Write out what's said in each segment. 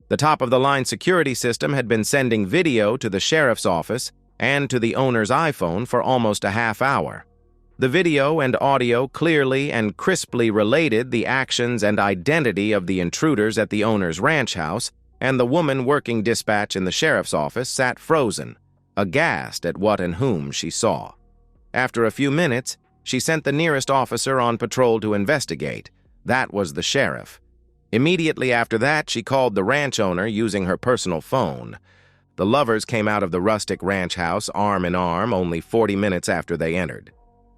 The top-of-the-line security system had been sending video to the sheriff's office and to the owner's iPhone for almost a half hour. The video and audio clearly and crisply related the actions and identity of the intruders at the owner's ranch house, and the woman working dispatch in the sheriff's office sat frozen, aghast at what and whom she saw. After a few minutes, she sent the nearest officer on patrol to investigate. That was the sheriff. Immediately after that, she called the ranch owner using her personal phone. The lovers came out of the rustic ranch house arm in arm only 40 minutes after they entered.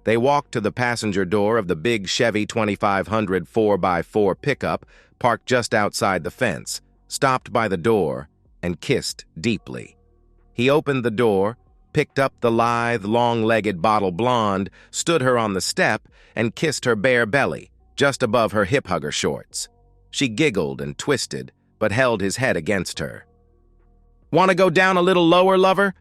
They walked to the passenger door of the big Chevy 2500 4x4 pickup parked just outside the fence, stopped by the door, and kissed deeply. He opened the door, picked up the lithe, long-legged bottle blonde, stood her on the step, and kissed her bare belly, just above her hip-hugger shorts. She giggled and twisted, but held his head against her. "Want to go down a little lower, lover?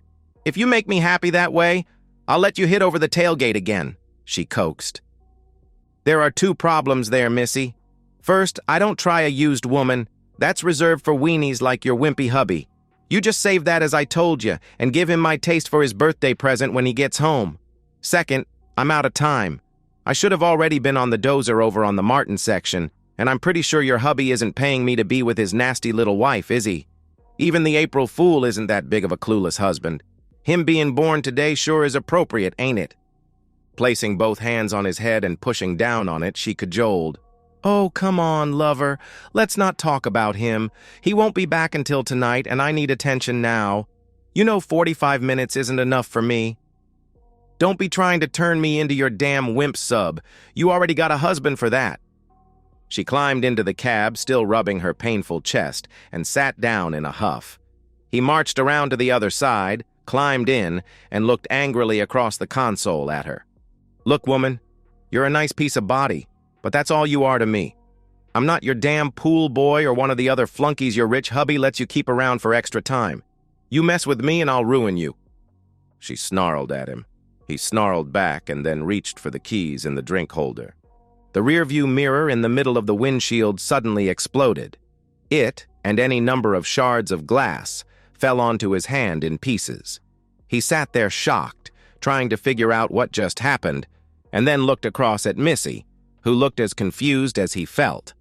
If you make me happy that way, I'll let you hit over the tailgate again," she coaxed. "There are two problems there, Missy. First, I don't try a used woman. That's reserved for weenies like your wimpy hubby. You just save that as I told you, and give him my taste for his birthday present when he gets home. Second, I'm out of time. I should have already been on the dozer over on the Martin section, and I'm pretty sure your hubby isn't paying me to be with his nasty little wife, is he? Even the April Fool isn't that big of a clueless husband. Him being born today sure is appropriate, ain't it?" Placing both hands on his head and pushing down on it, she cajoled. "Oh, come on, lover. Let's not talk about him. He won't be back until tonight, and I need attention now. You know 45 minutes isn't enough for me. Don't be trying to turn me into your damn wimp sub. You already got a husband for that." She climbed into the cab, still rubbing her painful chest, and sat down in a huff. He marched around to the other side, climbed in, and looked angrily across the console at her. "Look, woman, you're a nice piece of body, but that's all you are to me. I'm not your damn pool boy or one of the other flunkies your rich hubby lets you keep around for extra time. You mess with me and I'll ruin you." She snarled at him. He snarled back and then reached for the keys in the drink holder. The rearview mirror in the middle of the windshield suddenly exploded. It, and any number of shards of glass, fell onto his hand in pieces. He sat there shocked, trying to figure out what just happened, and then looked across at Missy, who looked as confused as he felt.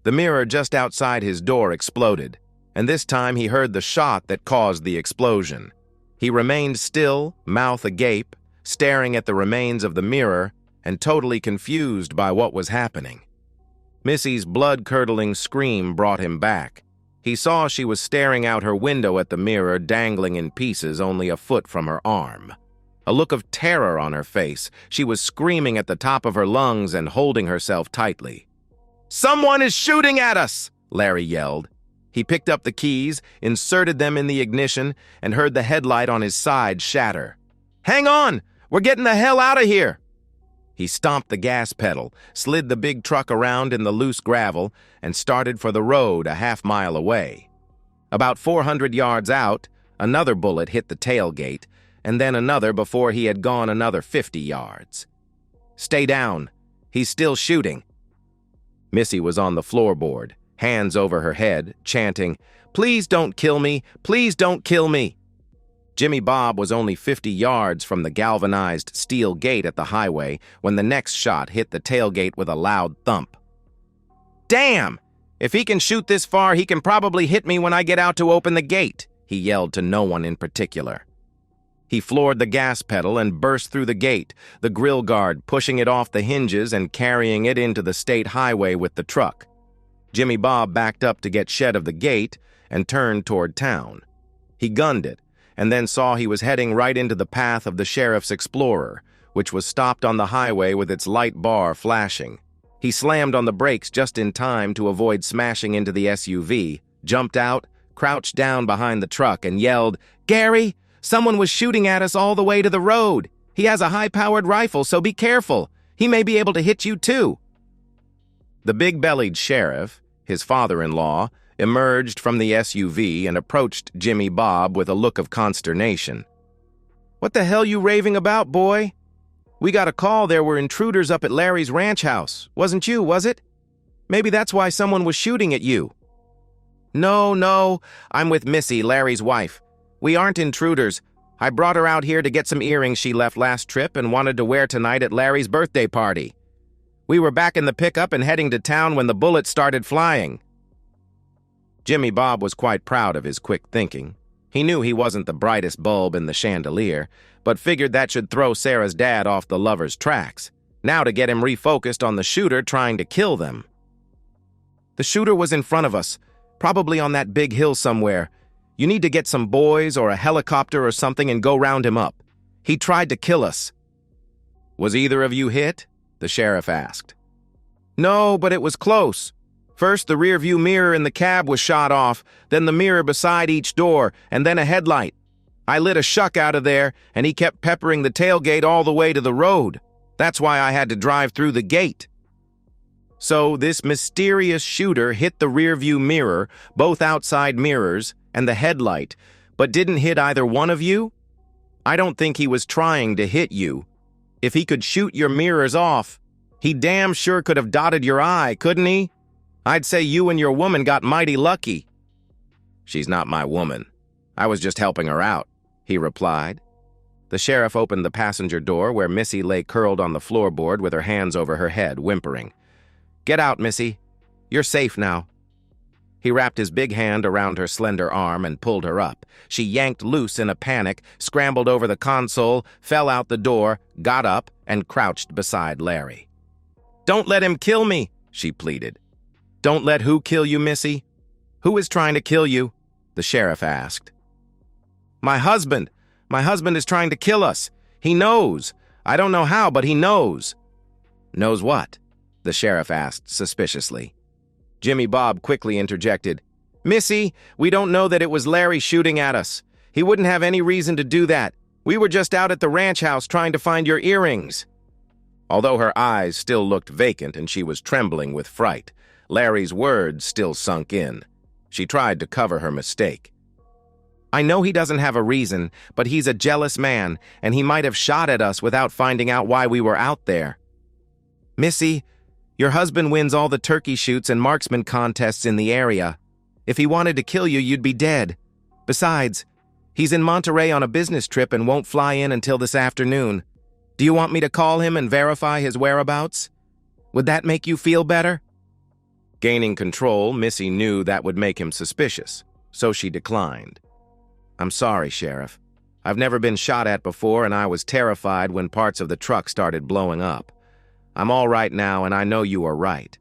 The mirror just outside his door exploded, and this time he heard the shot that caused the explosion. He remained still, mouth agape, staring at the remains of the mirror and totally confused by what was happening. Missy's blood-curdling scream brought him back. He saw she was staring out her window at the mirror dangling in pieces only a foot from her arm. A look of terror on her face, she was screaming at the top of her lungs and holding herself tightly. "Someone is shooting at us!" Larry yelled. He picked up the keys, inserted them in the ignition, and heard the headlight on his side shatter. "Hang on! We're getting the hell out of here!" He stomped the gas pedal, slid the big truck around in the loose gravel, and started for the road a half-mile away. About 400 yards out, another bullet hit the tailgate, and then another before he had gone another 50 yards. "Stay down. He's still shooting." Missy was on the floorboard, hands over her head, chanting, "Please don't kill me! Please don't kill me!" Jimmy Bob was only 50 yards from the galvanized steel gate at the highway when the next shot hit the tailgate with a loud thump. "Damn! If he can shoot this far, he can probably hit me when I get out to open the gate," he yelled to no one in particular. He floored the gas pedal and burst through the gate, the grill guard pushing it off the hinges and carrying it into the state highway with the truck. Jimmy Bob backed up to get shed of the gate and turned toward town. He gunned it, and then saw he was heading right into the path of the sheriff's Explorer, which was stopped on the highway with its light bar flashing. He slammed on the brakes just in time to avoid smashing into the SUV, jumped out, crouched down behind the truck, and yelled, "Gary, someone was shooting at us all the way to the road. He has a high-powered rifle, so be careful. He may be able to hit you too." The big-bellied sheriff, his father-in-law, emerged from the SUV and approached Jimmy Bob with a look of consternation. "What the hell you raving about, boy? We got a call there were intruders up at Larry's ranch house. Wasn't you, was it? Maybe that's why someone was shooting at you." No, I'm with Missy, Larry's wife. We aren't intruders. I brought her out here to get some earrings she left last trip and wanted to wear tonight at Larry's birthday party. We were back in the pickup and heading to town when the bullets started flying. Jimmy Bob was quite proud of his quick thinking. He knew he wasn't the brightest bulb in the chandelier, but figured that should throw Sarah's dad off the lover's tracks, now to get him refocused on the shooter trying to kill them. The shooter was in front of us, probably on that big hill somewhere. You need to get some boys or a helicopter or something and go round him up. He tried to kill us. Was either of you hit? The sheriff asked. No, but it was close. First, the rearview mirror in the cab was shot off, then the mirror beside each door, and then a headlight. I lit a shuck out of there, and he kept peppering the tailgate all the way to the road. That's why I had to drive through the gate. So this mysterious shooter hit the rearview mirror, both outside mirrors, and the headlight, but didn't hit either one of you? I don't think he was trying to hit you. If he could shoot your mirrors off, he damn sure could have dotted your eye, couldn't he? I'd say you and your woman got mighty lucky. She's not my woman. I was just helping her out, he replied. The sheriff opened the passenger door where Missy lay curled on the floorboard with her hands over her head, whimpering. Get out, Missy. You're safe now. He wrapped his big hand around her slender arm and pulled her up. She yanked loose in a panic, scrambled over the console, fell out the door, got up, and crouched beside Larry. Don't let him kill me, she pleaded. Don't let who kill you, Missy? Who is trying to kill you? The sheriff asked. My husband. My husband is trying to kill us. He knows. I don't know how, but he knows. Knows what? The sheriff asked suspiciously. Jimmy Bob quickly interjected. Missy, we don't know that it was Larry shooting at us. He wouldn't have any reason to do that. We were just out at the ranch house trying to find your earrings. Although her eyes still looked vacant and she was trembling with fright, Larry's words still sunk in. She tried to cover her mistake. I know he doesn't have a reason, but he's a jealous man, and he might have shot at us without finding out why we were out there. Missy, your husband wins all the turkey shoots and marksman contests in the area. If he wanted to kill you, you'd be dead. Besides, he's in Monterey on a business trip and won't fly in until this afternoon. Do you want me to call him and verify his whereabouts? Would that make you feel better? Gaining control, Missy knew that would make him suspicious, so she declined. I'm sorry, Sheriff. I've never been shot at before, and I was terrified when parts of the truck started blowing up. I'm all right now, and I know you are right.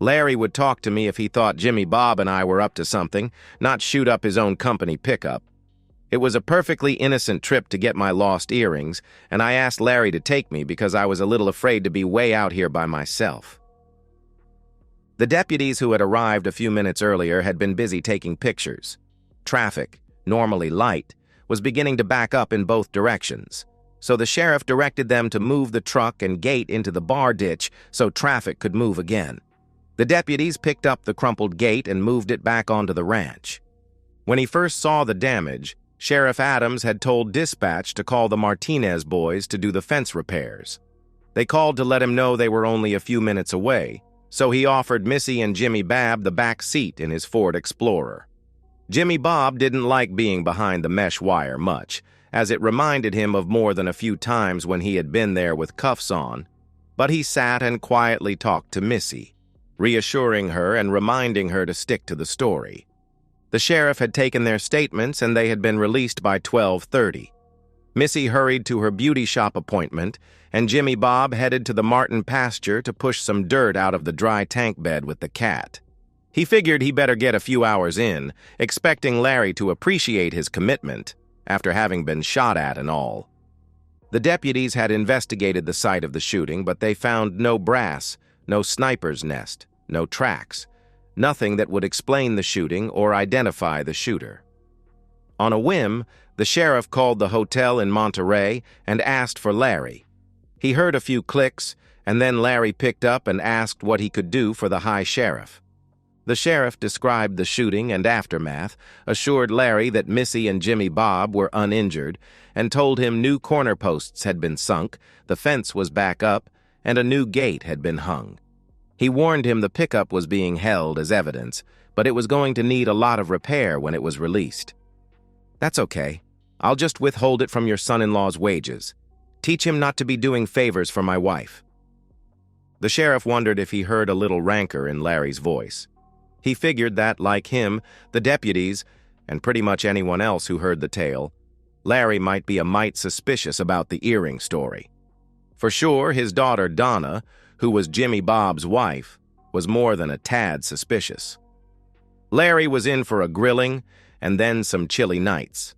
Larry would talk to me if he thought Jimmy Bob and I were up to something, not shoot up his own company pickup. It was a perfectly innocent trip to get my lost earrings, and I asked Larry to take me because I was a little afraid to be way out here by myself. The deputies who had arrived a few minutes earlier had been busy taking pictures. Traffic, normally light, was beginning to back up in both directions, so the sheriff directed them to move the truck and gate into the bar ditch so traffic could move again. The deputies picked up the crumpled gate and moved it back onto the ranch. When he first saw the damage, Sheriff Adams had told dispatch to call the Martinez boys to do the fence repairs. They called to let him know they were only a few minutes away, so he offered Missy and Jimmy Bob the back seat in his Ford Explorer. Jimmy Bob didn't like being behind the mesh wire much, as it reminded him of more than a few times when he had been there with cuffs on, but he sat and quietly talked to Missy, reassuring her and reminding her to stick to the story. The sheriff had taken their statements and they had been released by 12:30. Missy hurried to her beauty shop appointment, and Jimmy Bob headed to the Martin pasture to push some dirt out of the dry tank bed with the cat. He figured he better get a few hours in, expecting Larry to appreciate his commitment, after having been shot at and all. The deputies had investigated the site of the shooting, but they found no brass, no sniper's nest, no tracks, nothing that would explain the shooting or identify the shooter. On a whim, the sheriff called the hotel in Monterey and asked for Larry. He heard a few clicks, and then Larry picked up and asked what he could do for the high sheriff. The sheriff described the shooting and aftermath, assured Larry that Missy and Jimmy Bob were uninjured, and told him new corner posts had been sunk, the fence was back up, and a new gate had been hung. He warned him the pickup was being held as evidence, but it was going to need a lot of repair when it was released. "That's okay. I'll just withhold it from your son-in-law's wages. Teach him not to be doing favors for my wife." The sheriff wondered if he heard a little rancor in Larry's voice. He figured that, like him, the deputies, and pretty much anyone else who heard the tale, Larry might be a mite suspicious about the earring story. For sure, his daughter Donna, who was Jimmy Bob's wife, was more than a tad suspicious. Larry was in for a grilling and then some chilly nights.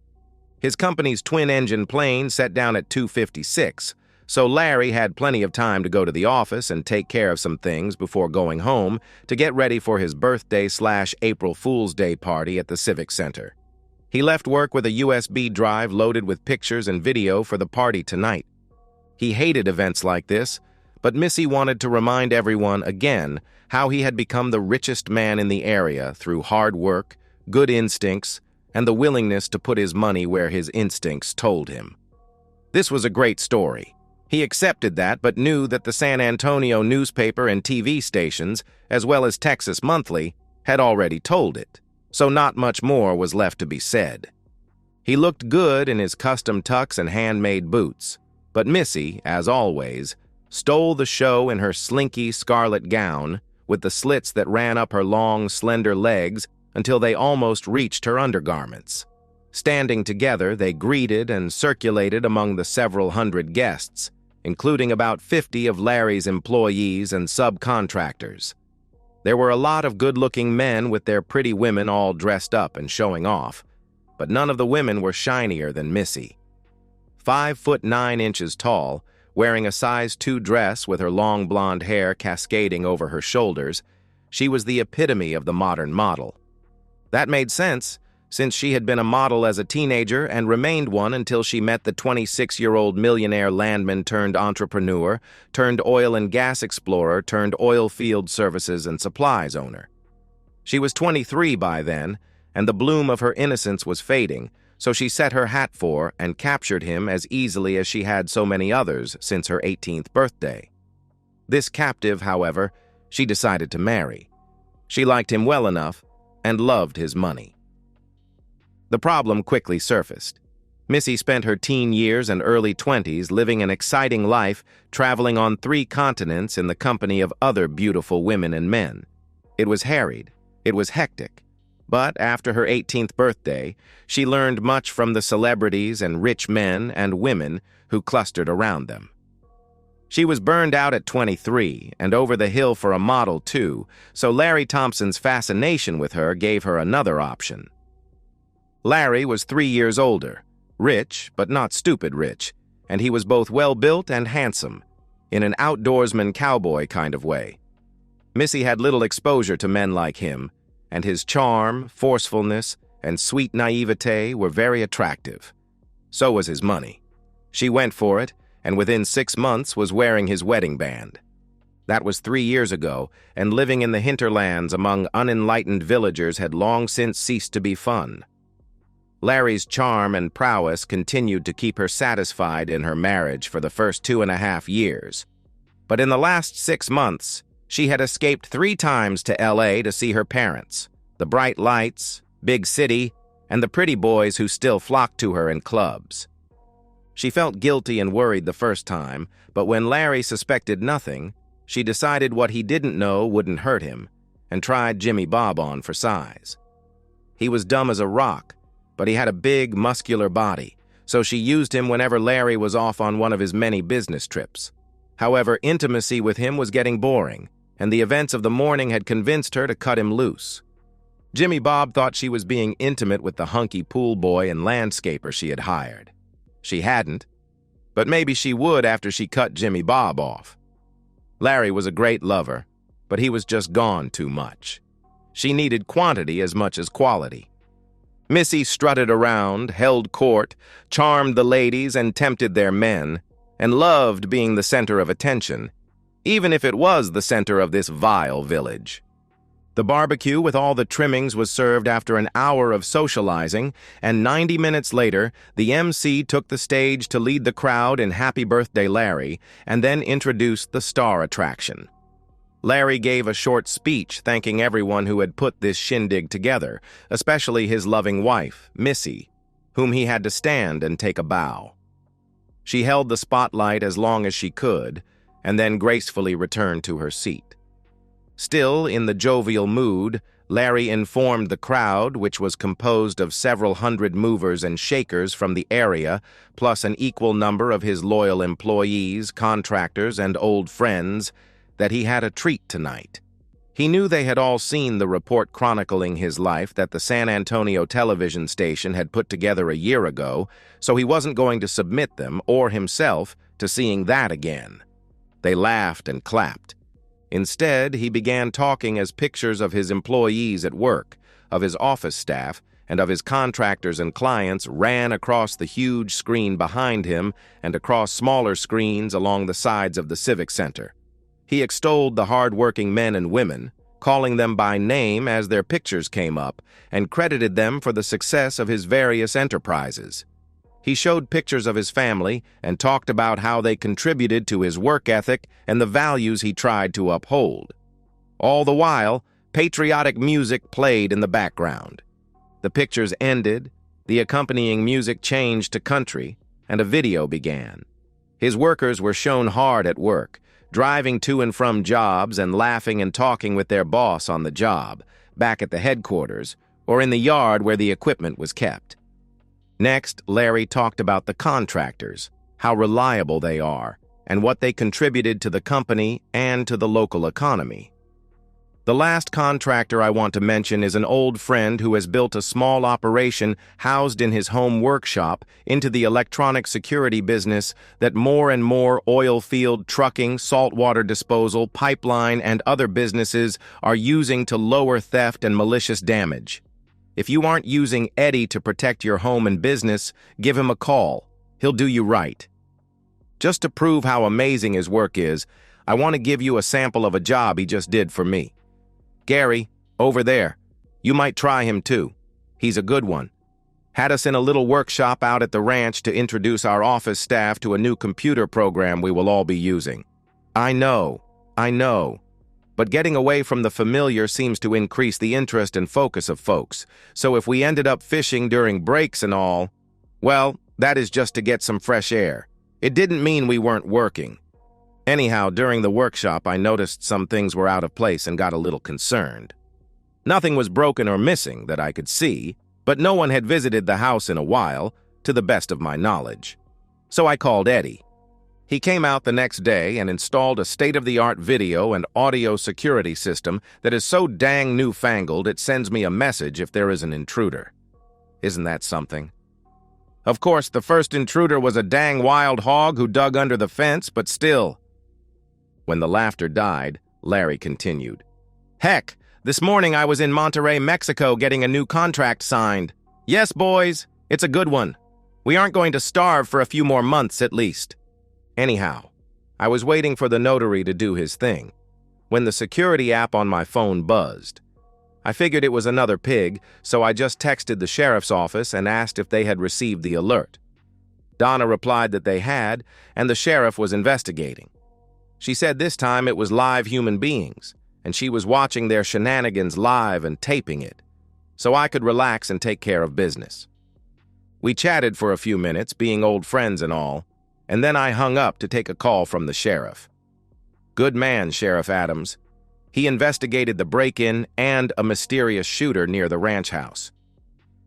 His company's twin-engine plane set down at 2:56, so Larry had plenty of time to go to the office and take care of some things before going home to get ready for his birthday/April Fool's Day party at the Civic Center. He left work with a USB drive loaded with pictures and video for the party tonight. He hated events like this, but Missy wanted to remind everyone again how he had become the richest man in the area through hard work, good instincts, and the willingness to put his money where his instincts told him. This was a great story. He accepted that, but knew that the San Antonio newspaper and TV stations, as well as Texas Monthly, had already told it, so not much more was left to be said. He looked good in his custom tux and handmade boots, but Missy, as always, stole the show in her slinky scarlet gown with the slits that ran up her long, slender legs until they almost reached her undergarments. Standing together, they greeted and circulated among the several hundred guests, including about 50 of Larry's employees and subcontractors. There were a lot of good-looking men with their pretty women all dressed up and showing off, but none of the women were shinier than Missy. 5'9" tall, wearing a size 2 dress with her long blonde hair cascading over her shoulders, she was the epitome of the modern model. That made sense, since she had been a model as a teenager and remained one until she met the 26-year-old millionaire landman turned entrepreneur, turned oil and gas explorer, turned oil field services and supplies owner. She was 23 by then, and the bloom of her innocence was fading, so she set her hat for and captured him as easily as she had so many others since her 18th birthday. This captive, however, she decided to marry. She liked him well enough and loved his money. The problem quickly surfaced. Missy spent her teen years and early 20s living an exciting life, traveling on 3 continents in the company of other beautiful women and men. It was harried, it was hectic, but after her 18th birthday, she learned much from the celebrities and rich men and women who clustered around them. She was burned out at 23 and over the hill for a model too, so Larry Thompson's fascination with her gave her another option. Larry was 3 years older, rich but not stupid rich, and he was both well-built and handsome, in an outdoorsman cowboy kind of way. Missy had little exposure to men like him, and his charm, forcefulness, and sweet naivete were very attractive. So was his money. She went for it, and within 6 months was wearing his wedding band. That was 3 years ago, and living in the hinterlands among unenlightened villagers had long since ceased to be fun. Larry's charm and prowess continued to keep her satisfied in her marriage for the first 2.5 years. But in the last 6 months, she had escaped 3 times to LA to see her parents, the bright lights, big city, and the pretty boys who still flocked to her in clubs. She felt guilty and worried the first time, but when Larry suspected nothing, she decided what he didn't know wouldn't hurt him, and tried Jimmy Bob on for size. He was dumb as a rock, but he had a big, muscular body, so she used him whenever Larry was off on one of his many business trips. However, intimacy with him was getting boring, and the events of the morning had convinced her to cut him loose. Jimmy Bob thought she was being intimate with the hunky pool boy and landscaper she had hired. She hadn't, but maybe she would after she cut Jimmy Bob off. Larry was a great lover, but he was just gone too much. She needed quantity as much as quality. Missy strutted around, held court, charmed the ladies and tempted their men, and loved being the center of attention, even if it was the center of this vile village. The barbecue with all the trimmings was served after an hour of socializing, and 90 minutes later, the MC took the stage to lead the crowd in Happy Birthday Larry, and then introduced the star attraction. Larry gave a short speech thanking everyone who had put this shindig together, especially his loving wife, Missy, whom he had to stand and take a bow. She held the spotlight as long as she could, and then gracefully returned to her seat. Still in the jovial mood, Larry informed the crowd, which was composed of several hundred movers and shakers from the area, plus an equal number of his loyal employees, contractors, and old friends, that he had a treat tonight. He knew they had all seen the report chronicling his life that the San Antonio television station had put together a year ago, so he wasn't going to submit them, or himself, to seeing that again. They laughed and clapped. Instead, he began talking as pictures of his employees at work, of his office staff, and of his contractors and clients ran across the huge screen behind him and across smaller screens along the sides of the Civic Center. He extolled the hard-working men and women, calling them by name as their pictures came up, and credited them for the success of his various enterprises. He showed pictures of his family and talked about how they contributed to his work ethic and the values he tried to uphold. All the while, patriotic music played in the background. The pictures ended, the accompanying music changed to country, and a video began. His workers were shown hard at work, driving to and from jobs and laughing and talking with their boss on the job, back at the headquarters, or in the yard where the equipment was kept. Next, Larry talked about the contractors, how reliable they are, and what they contributed to the company and to the local economy. The last contractor I want to mention is an old friend who has built a small operation housed in his home workshop into the electronic security business that more and more oil field, trucking, saltwater disposal, pipeline, and other businesses are using to lower theft and malicious damage. If you aren't using Eddie to protect your home and business, give him a call. He'll do you right. Just to prove how amazing his work is, I want to give you a sample of a job he just did for me. Gary, over there. You might try him too. He's a good one. Had us in a little workshop out at the ranch to introduce our office staff to a new computer program we will all be using. I know. But getting away from the familiar seems to increase the interest and focus of folks. So if we ended up fishing during breaks and all, well, that is just to get some fresh air. It didn't mean we weren't working. Anyhow, during the workshop, I noticed some things were out of place and got a little concerned. Nothing was broken or missing that I could see, but no one had visited the house in a while, to the best of my knowledge. So I called Eddie. He came out the next day and installed a state-of-the-art video and audio security system that is so dang newfangled it sends me a message if there is an intruder. Isn't that something? Of course, the first intruder was a dang wild hog who dug under the fence, but still. When the laughter died, Larry continued. Heck, this morning I was in Monterrey, Mexico getting a new contract signed. Yes, boys, it's a good one. We aren't going to starve for a few more months at least. Anyhow, I was waiting for the notary to do his thing, when the security app on my phone buzzed. I figured it was another pig, so I just texted the sheriff's office and asked if they had received the alert. Donna replied that they had, and the sheriff was investigating. She said this time it was live human beings, and she was watching their shenanigans live and taping it, so I could relax and take care of business. We chatted for a few minutes, being old friends and all, and then I hung up to take a call from the sheriff. Good man, Sheriff Adams. He investigated the break-in and a mysterious shooter near the ranch house.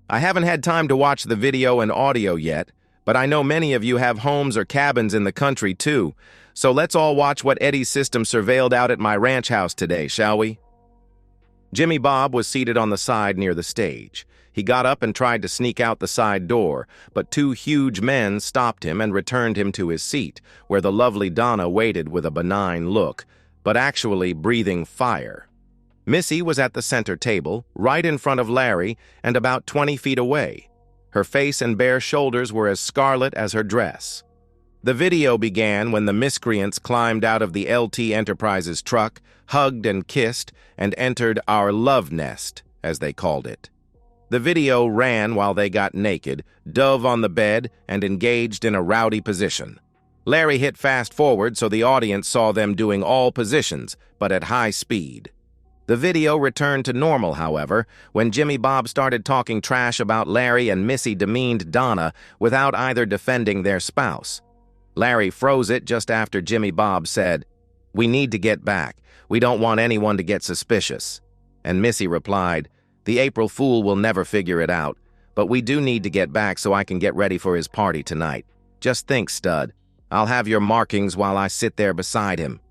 I haven't had time to watch the video and audio yet, but I know many of you have homes or cabins in the country too, so let's all watch what Eddie's system surveilled out at my ranch house today, shall we? Jimmy Bob was seated on the side near the stage. He got up and tried to sneak out the side door, but two huge men stopped him and returned him to his seat, where the lovely Donna waited with a benign look, but actually breathing fire. Missy was at the center table, right in front of Larry and about 20 feet away. Her face and bare shoulders were as scarlet as her dress. The video began when the miscreants climbed out of the LT Enterprises truck, hugged and kissed, and entered our love nest, as they called it. The video ran while they got naked, dove on the bed, and engaged in a rowdy position. Larry hit fast forward so the audience saw them doing all positions, but at high speed. The video returned to normal, however, when Jimmy Bob started talking trash about Larry and Missy demeaned Donna without either defending their spouse. Larry froze it just after Jimmy Bob said, "We need to get back. We don't want anyone to get suspicious." And Missy replied, "The April Fool will never figure it out, but we do need to get back so I can get ready for his party tonight. Just think, stud. I'll have your markings while I sit there beside him."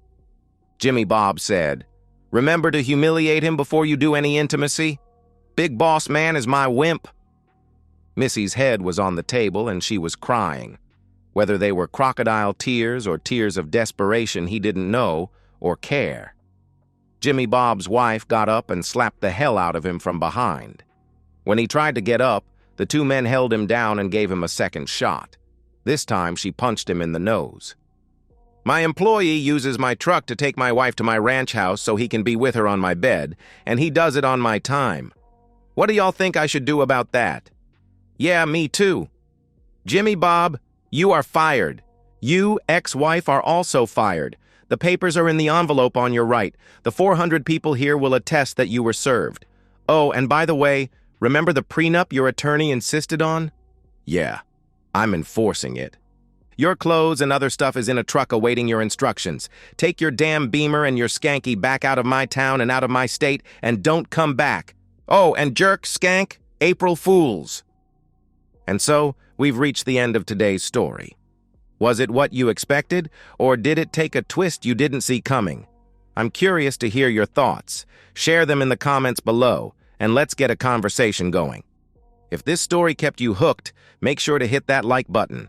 Jimmy Bob said, "Remember to humiliate him before you do any intimacy? Big boss man is my wimp." Missy's head was on the table and she was crying. Whether they were crocodile tears or tears of desperation, he didn't know or care. Jimmy Bob's wife got up and slapped the hell out of him from behind. When he tried to get up, the two men held him down and gave him a second shot. This time she punched him in the nose. "My employee uses my truck to take my wife to my ranch house so he can be with her on my bed, and he does it on my time. What do y'all think I should do about that?" "Yeah, me too." "Jimmy Bob, you are fired. You, ex-wife, are also fired. The papers are in the envelope on your right. The 400 people here will attest that you were served. Oh, and by the way, remember the prenup your attorney insisted on?" "Yeah, I'm enforcing it." "Your clothes and other stuff is in a truck awaiting your instructions. Take your damn Beamer and your skanky back out of my town and out of my state, and don't come back. Oh, and jerk, skank, April Fools." And so, we've reached the end of today's story. Was it what you expected, or did it take a twist you didn't see coming? I'm curious to hear your thoughts. Share them in the comments below, and let's get a conversation going. If this story kept you hooked, make sure to hit that like button.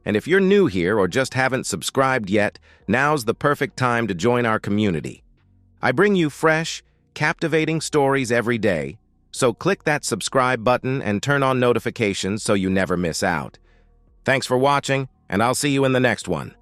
And if you're new here or just haven't subscribed yet, now's the perfect time to join our community. I bring you fresh, captivating stories every day, so click that subscribe button and turn on notifications so you never miss out. Thanks for watching, and I'll see you in the next one.